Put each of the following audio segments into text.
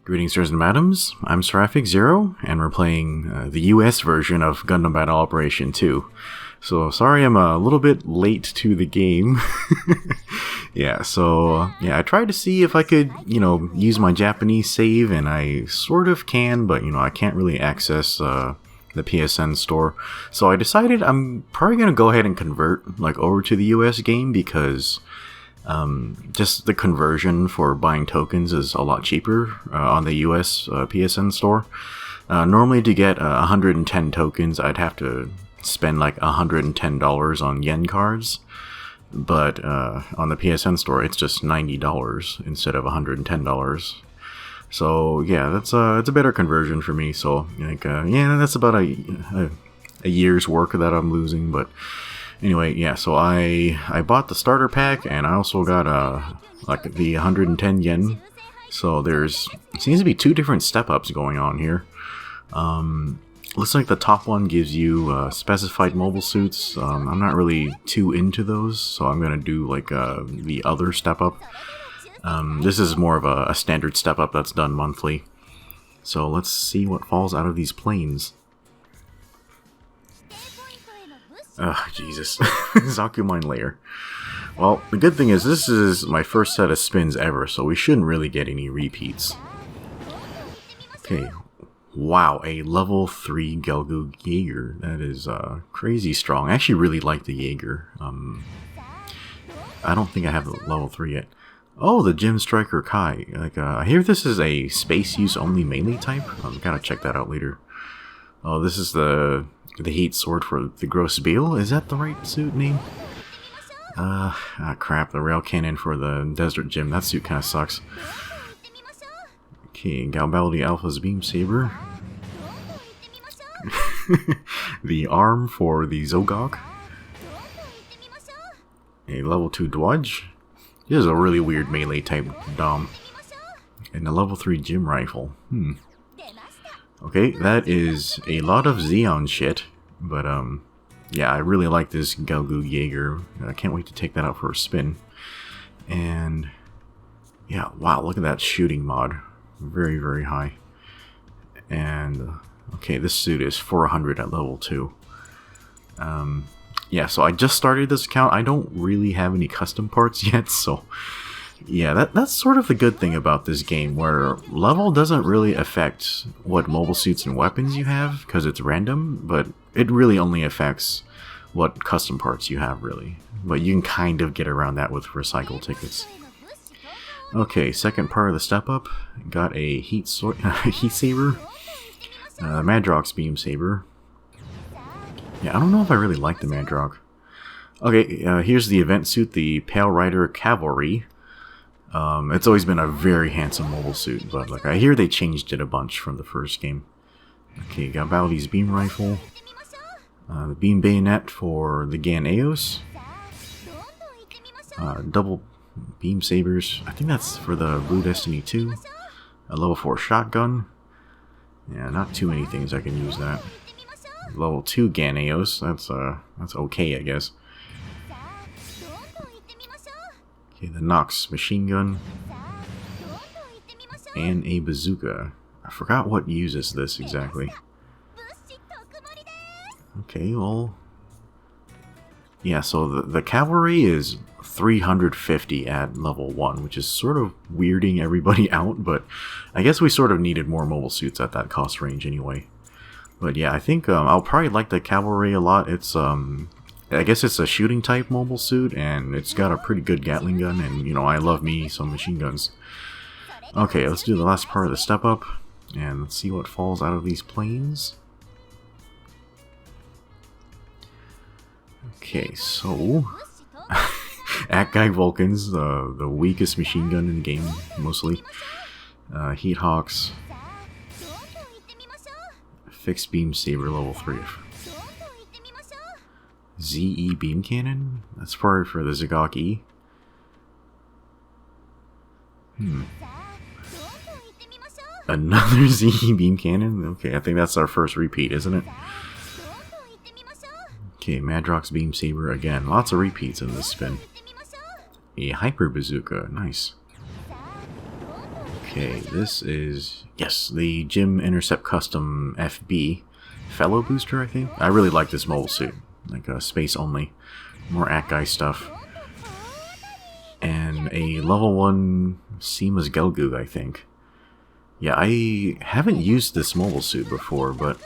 Greetings, sirs and madams. I'm Seraphic Zero, and we're playing the US version of Gundam Battle Operation 2. So, sorry I'm a little bit late to the game. Yeah, I tried to see if I could, use my Japanese save, and I sort of can, but, I can't really access the PSN store. So I decided I'm probably going to go ahead and convert, over to the US game, because just the conversion for buying tokens is a lot cheaper on the US PSN store. Normally to get 110 tokens, I'd have to spend like $110 on yen cards, but on the PSN store it's just $90 instead of $110. So yeah, it's a better conversion for me. So that's about a year's work that I'm losing, but anyway, yeah, so I bought the starter pack, and I also got the 110 yen. So seems to be two different step-ups going on here. Looks like the top one gives you specified mobile suits. I'm not really too into those, so I'm gonna do the other step-up. This is more of a standard step-up that's done monthly. So let's see what falls out of these planes. Ugh, Jesus. Zaku Mine Layer. Well, the good thing is this is my first set of spins ever, so we shouldn't really get any repeats. Okay. Wow, a level 3 Gelgu Jaeger. That is crazy strong. I actually really like the Jaeger. I don't think I have the level 3 yet. Oh, the Gem Striker Kai. I hear this is a space use only melee type. Gotta check that out later. Oh, this is the heat sword for the Gross Beal. Is that the right suit name? Crap, the rail cannon for the Desert Gym. That suit kind of sucks. Okay, Galbaldi Alpha's Beam Saber. The arm for the Zogok. A level 2 Dodge. This is a really weird melee type Dom. And a level 3 Gym Rifle. Okay, that is a lot of Xeon shit, but yeah, I really like this Gelgu Jaeger. I can't wait to take that out for a spin. And yeah, wow, look at that shooting mod. Very, very high. And okay, this suit is 400 at level 2. Yeah, so I just started this account. I don't really have any custom parts yet, so yeah, that's sort of the good thing about this game, where level doesn't really affect what mobile suits and weapons you have, because it's random, but it really only affects what custom parts you have, really. But you can kind of get around that with recycle tickets. Okay, second part of the step-up. Got a heat saber. Madrox Beam Saber. Yeah, I don't know if I really like the Madrox. Okay, here's the event suit, the Pale Rider Cavalry. It's always been a very handsome mobile suit, but I hear they changed it a bunch from the first game. Okay, got Baldi's Beam Rifle. The Beam Bayonet for the Gan Eos. Double Beam Sabers. I think that's for the Blue Destiny 2. A level 4 Shotgun. Yeah, not too many things I can use that. Level 2 Gan Eos. That's okay, I guess. Okay, the Nox Machine Gun. And a Bazooka. I forgot what uses this exactly. Okay, well... yeah, so the Cavalry is 350 at level 1, which is sort of weirding everybody out, but I guess we sort of needed more mobile suits at that cost range anyway. But yeah, I think I'll probably like the Cavalry a lot. It's, I guess it's a shooting type mobile suit, and it's got a pretty good Gatling gun, and, I love me some machine guns. Okay, let's do the last part of the step-up, and let's see what falls out of these planes. Okay, so... At-Guy Vulcans, the weakest machine gun in the game, mostly. Heat Hawks. Fixed Beam Saber level 3. ZE Beam Cannon? That's probably for the Zagok E. Another ZE Beam Cannon? Okay, I think that's our first repeat, isn't it? Okay, Madrox Beam Saber again. Lots of repeats in this spin. A Hyper Bazooka, nice. Okay, this is, yes, the Gym Intercept Custom FB Fellow Booster, I think. I really like this mobile suit, like space only, more at-guy stuff. And a level 1 Seema's Gelgoog, I think. Yeah, I haven't used this mobile suit before, but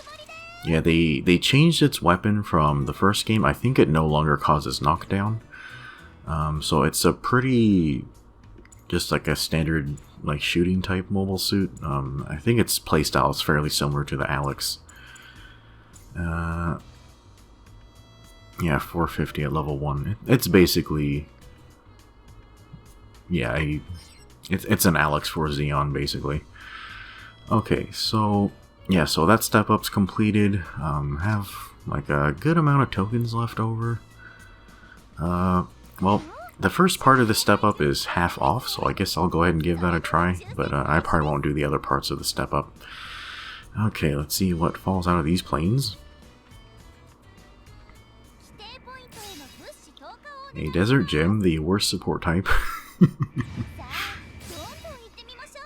yeah, they changed its weapon from the first game. I think it no longer causes knockdown. So it's a pretty, just like a standard like shooting type mobile suit. I think its playstyle is fairly similar to the Alex. Yeah, 450 at level 1. It's basically, yeah, it's an Alex for Xeon, basically. Okay, so yeah, so that step up's completed. Have like a good amount of tokens left over. Well, the first part of the step up is half off, so I guess I'll go ahead and give that a try. But I probably won't do the other parts of the step up. Okay, let's see what falls out of these planes. A Desert Gym, the worst support type.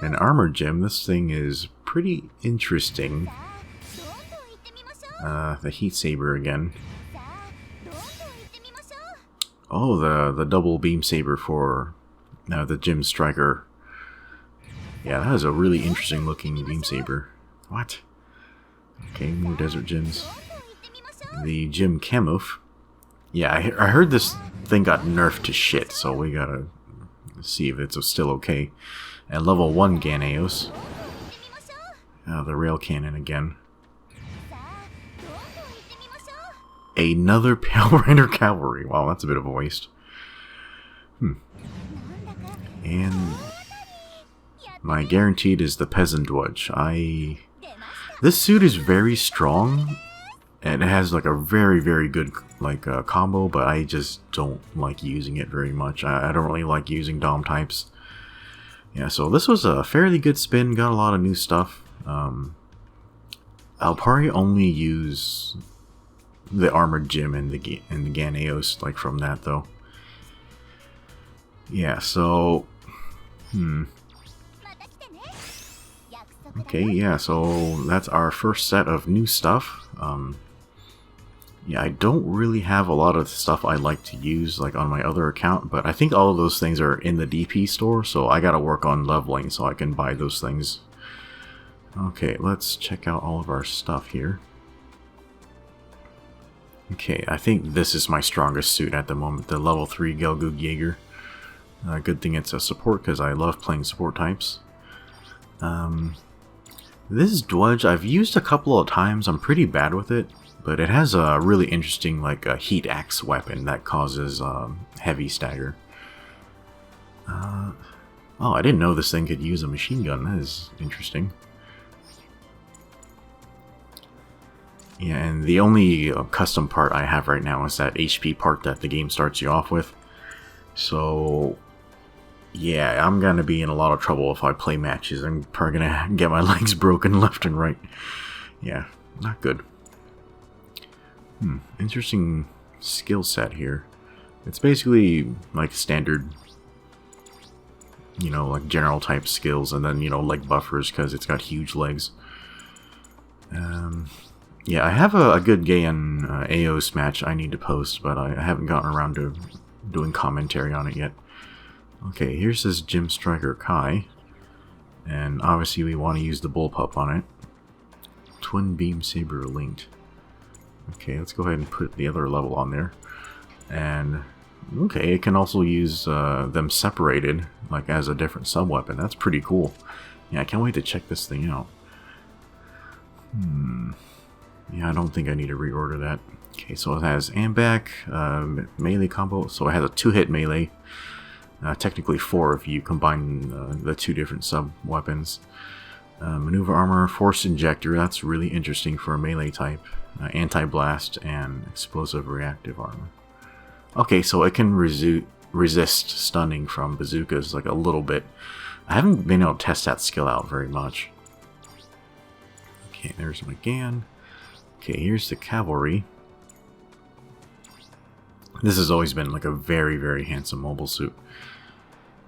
An Armored Gym, this thing is pretty interesting. The Heat Saber again. Oh, the double beam saber for the Gym Striker. Yeah, that is a really interesting looking beam saber. What? Okay, more Desert Gyms. The Gym Camouflage. Yeah, I heard this thing got nerfed to shit, so we gotta see if it's still okay. At level 1 Ganaeos. The rail cannon again. Another Rider Cavalry. Wow, that's a bit of a waste. And my guaranteed is the Peasant Dwudge. This suit is very strong, and it has like a very, very good like combo, but I just don't like using it very much. I don't really like using Dom types. Yeah, so this was a fairly good spin, got a lot of new stuff. I'll probably only use the Armored Gym and the Ganaeos, like, from that, though. Yeah, so... Okay, yeah, so that's our first set of new stuff. Yeah, I don't really have a lot of stuff I like to use, like, on my other account, but I think all of those things are in the DP store, so I gotta work on leveling so I can buy those things. Okay, let's check out all of our stuff here. Okay, I think this is my strongest suit at the moment, the level 3 Gelgoog Jaeger. Good thing it's a support, because I love playing support types. This Dwudge I've used a couple of times, I'm pretty bad with it. But it has a really interesting, like, a heat axe weapon that causes heavy stagger. Oh, I didn't know this thing could use a machine gun. That is interesting. Yeah, and the only custom part I have right now is that HP part that the game starts you off with. So, yeah, I'm gonna be in a lot of trouble if I play matches. I'm probably gonna get my legs broken left and right. Yeah, not good. Interesting skill set here. It's basically like standard, you know, like general type skills, and then, you know, leg buffers because it's got huge legs. Yeah, I have a good Gaian Aos match I need to post, but I haven't gotten around to doing commentary on it yet. Okay, here's this Gym Striker Kai, and obviously we want to use the Bullpup on it. Twin Beam Saber linked. Okay, let's go ahead and put the other level on there. And, okay, it can also use them separated, like as a different sub-weapon. That's pretty cool. Yeah, I can't wait to check this thing out. Yeah, I don't think I need to reorder that. Okay, so it has Ambac, melee combo, so it has a 2-hit melee. Technically 4 if you combine the 2 different sub-weapons. Maneuver armor, force injector, that's really interesting for a melee type. Anti-blast, and explosive reactive armor. Okay, so it can resist stunning from bazookas like a little bit. I haven't been able to test that skill out very much. Okay, there's my Gan. Okay, here's the Cavalry. This has always been like a very, very handsome mobile suit.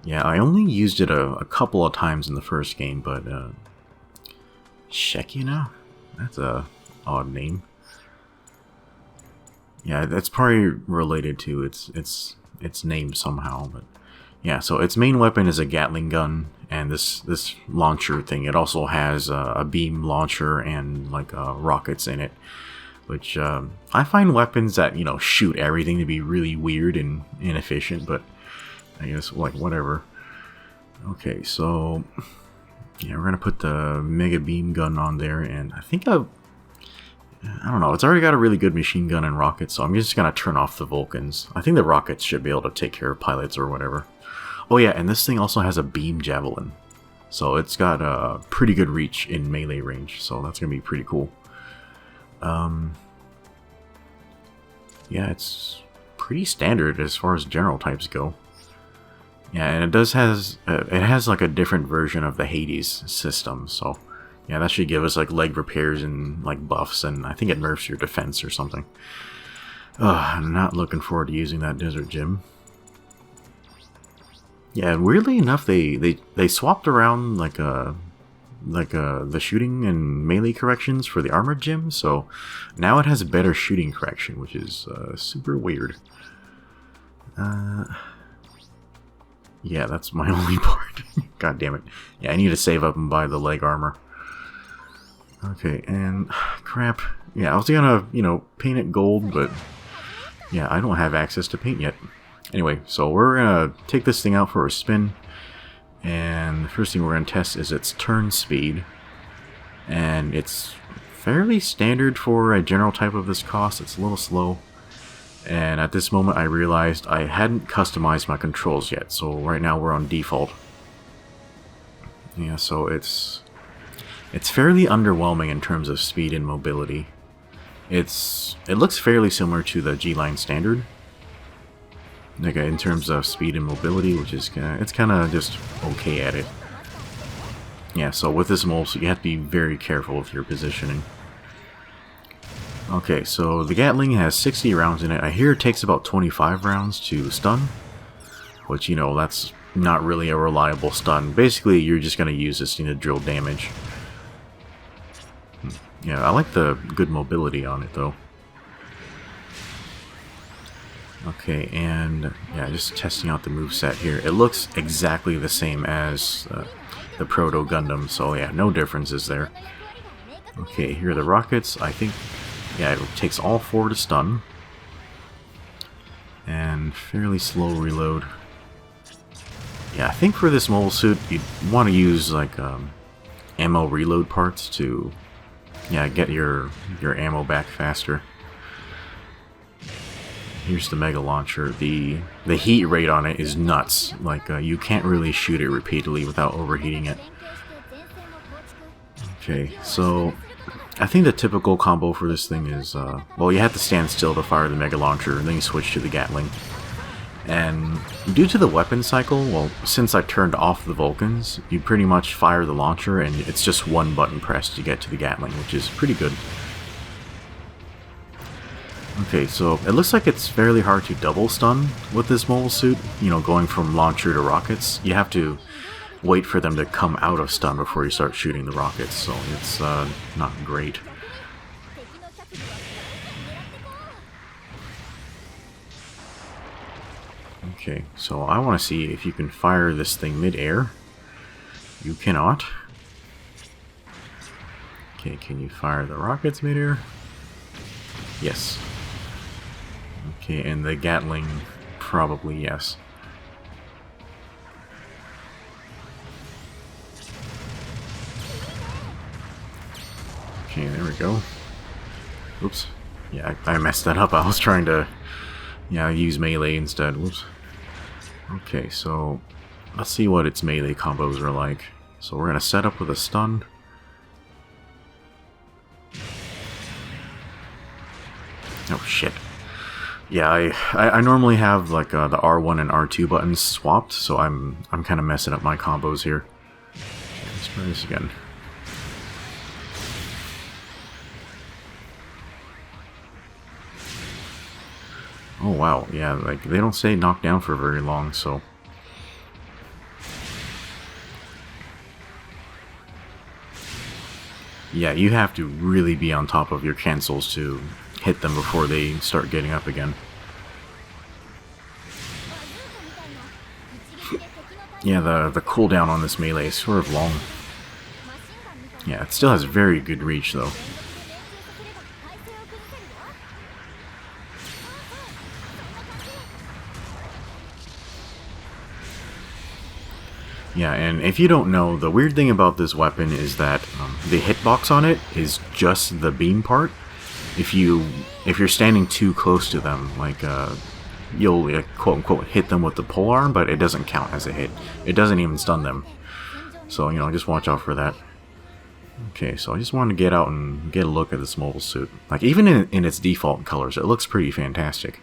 Yeah, I only used it a couple of times in the first game, but Shekina? That's a odd name. Yeah, that's probably related to its name somehow, but yeah, so its main weapon is a Gatling gun, and this launcher thing, it also has a beam launcher and like rockets in it, which I find weapons that, you know, shoot everything to be really weird and inefficient, but I guess, like, whatever. Okay, so yeah, we're gonna put the Mega Beam gun on there, and I think I don't know, it's already got a really good machine gun and rockets, so I'm just gonna turn off the Vulcans. I think the rockets should be able to take care of pilots or whatever. Oh yeah, and this thing also has a beam javelin, so it's got a pretty good reach in melee range, so that's gonna be pretty cool. Yeah, it's pretty standard as far as general types go. Yeah, and it has like a different version of the Hades system, so yeah, that should give us like leg repairs and like buffs, and I think it nerfs your defense or something. I'm not looking forward to using that desert gym. Yeah, and weirdly enough, they swapped around like the shooting and melee corrections for the armored gym, so now it has a better shooting correction, which is super weird. Yeah, that's my only part. God damn it. Yeah, I need to save up and buy the leg armor. Okay, and crap. Yeah, I was gonna, you know, paint it gold, but yeah, I don't have access to paint yet. Anyway, so we're gonna take this thing out for a spin, and the first thing we're gonna test is its turn speed, and it's fairly standard for a general type of this cost. It's a little slow, and at this moment I realized I hadn't customized my controls yet, so right now we're on default. Yeah, so it's fairly underwhelming in terms of speed and mobility. It looks fairly similar to the G-Line standard, like in terms of speed and mobility, which is it's kind of just okay at it. Yeah, so with this mole, so you have to be very careful with your positioning. Okay, so the Gatling has 60 rounds in it. I hear it takes about 25 rounds to stun, which, you know, that's not really a reliable stun. Basically, you're just going to use this thing to drill damage. Yeah, I like the good mobility on it, though. Okay, and yeah, just testing out the moveset here. It looks exactly the same as the Proto Gundam, so yeah, no differences there. Okay, here are the rockets. I think, yeah, it takes all 4 to stun. And fairly slow reload. Yeah, I think for this mobile suit, you'd want to use like ammo reload parts to, yeah, get your ammo back faster. Here's the Mega Launcher. The heat rate on it is nuts. Like, you can't really shoot it repeatedly without overheating it. Okay, so I think the typical combo for this thing is, well, you have to stand still to fire the Mega Launcher, and then you switch to the Gatling. And due to the weapon cycle, well, since I turned off the Vulcans, you pretty much fire the launcher, and it's just one button press to get to the Gatling, which is pretty good. Okay, so it looks like it's fairly hard to double stun with this mobile suit. You know, going from launcher to rockets, you have to wait for them to come out of stun before you start shooting the rockets, so it's not great. Okay, so I want to see if you can fire this thing mid-air. You cannot. Okay, can you fire the rockets mid-air? Yes. Okay, and the Gatling, probably yes. Okay, there we go. Oops. Yeah, I messed that up. I was trying to, yeah, use melee instead. Whoops. Okay, so let's see what its melee combos are like. So we're gonna set up with a stun. Oh shit. Yeah, I normally have like the R1 and R2 buttons swapped, so I'm kind of messing up my combos here. Let's try this again. Oh wow, yeah, like they don't stay knocked down for very long, so Yeah, you have to really be on top of your cancels to hit them before they start getting up again. Yeah, the cooldown on this melee is sort of long. Yeah, it still has very good reach though. Yeah, and if you don't know, the weird thing about this weapon is that the hitbox on it is just the beam part. If you're standing too close to them, like you'll quote unquote hit them with the pole arm, but it doesn't count as a hit. It doesn't even stun them. So just watch out for that. Okay, so I just wanted to get out and get a look at this mobile suit. Like even in its default colors, it looks pretty fantastic.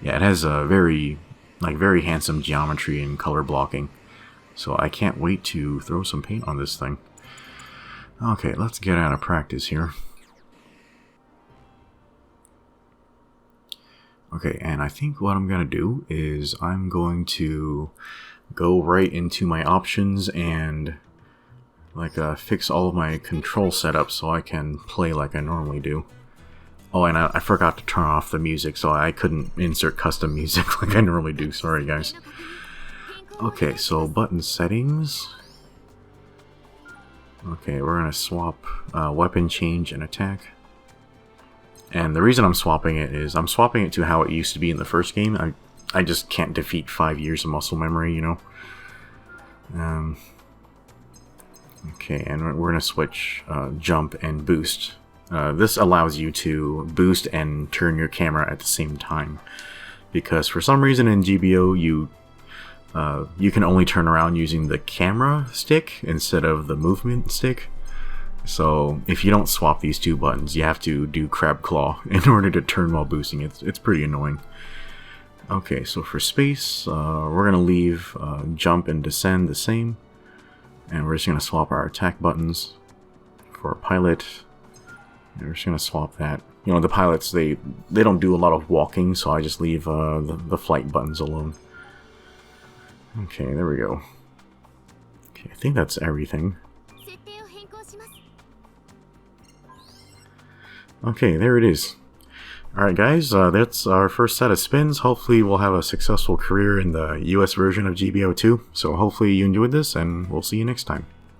Yeah, it has a very handsome geometry and color blocking. So I can't wait to throw some paint on this thing. Okay, let's get out of practice here. Okay, and I think what I'm going to do is I'm going to go right into my options and fix all of my control setups so I can play like I normally do. Oh, and I forgot to turn off the music, so I couldn't insert custom music like I normally do. Sorry, guys. Okay, so button settings. Okay, we're gonna swap weapon change and attack. And the reason I'm swapping it is I'm swapping it to how it used to be in the first game. I just can't defeat 5 years of muscle memory, Okay, and we're gonna switch jump and boost. This allows you to boost and turn your camera at the same time, because for some reason in GBO you can only turn around using the camera stick instead of the movement stick. So if you don't swap these two buttons, you have to do crab claw in order to turn while boosting. It's pretty annoying. Okay, so for space, we're gonna leave jump and descend the same, and we're just gonna swap our attack buttons. For pilot, we're just gonna swap that. The pilots, they don't do a lot of walking, so I just leave the flight buttons alone. Okay, there we go. Okay, I think that's everything. Okay, there it is. Alright guys, that's our first set of spins. Hopefully we'll have a successful career in the US version of GBO2. So hopefully you enjoyed this, and we'll see you next time.